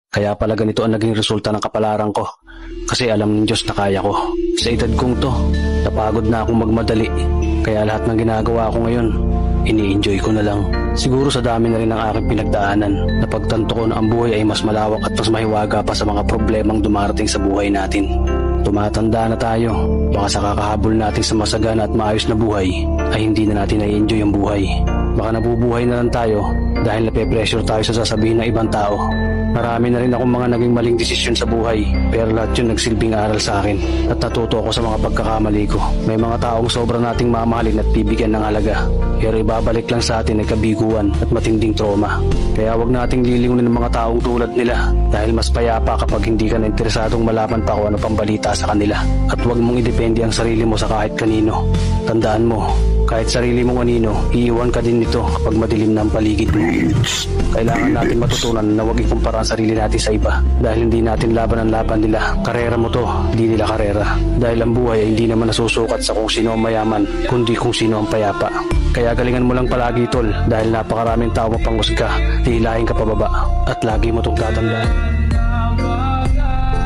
Kaya pala ganito ang naging resulta ng kapalaran ko. Kasi alam ng Diyos na kaya ko. Sa edad kong to, napagod na akong magmadali. Kaya lahat ng ginagawa ko ngayon, ini-enjoy ko na lang. Siguro sa dami na rin ng aking pinagdaanan, napagtanto ko na ang buhay ay mas malawak at mas mahiwaga pa sa mga problemang dumarating sa buhay natin. Tumatanda na tayo, baka sa kakahabol natin sa masagana at maayos na buhay, ay hindi na natin na-enjoy ang buhay. Baka nabubuhay na lang tayo dahil nape-pressure tayo sa sasabihin ng ibang tao. Marami na rin akong mga naging maling desisyon sa buhay, pero lahat yun nagsilbing aral sa akin at natuto ako sa mga pagkakamali ko. May mga taong sobra nating mamahalin at bibigyan ng halaga, pero ibabalik lang sa atin ay kabiguan at matinding trauma. Kaya wag nating lilimunin ng mga taong tulad nila dahil mas payapa kapag hindi ka na interesadong malaman pa kung ano pang balita sa kanila. At wag mong idepende ang sarili mo sa kahit kanino. Tandaan mo, kahit sarili mong anino, iiwan ka din nito kapag madilim na ang paligid mo. Kailangan natin matutunan na huwag ikumpara ang sarili natin sa iba dahil hindi natin laban ang laban nila. Karera mo to, hindi nila karera. Dahil ang buhay ay hindi naman nasusukat sa kung sino ang mayaman, kundi kung sino ang payapa. Kaya galingan mo lang palagi, tol, dahil napakaraming tao mapanghusga, hihilahin ka pababa at lagi mo itong tatandaan.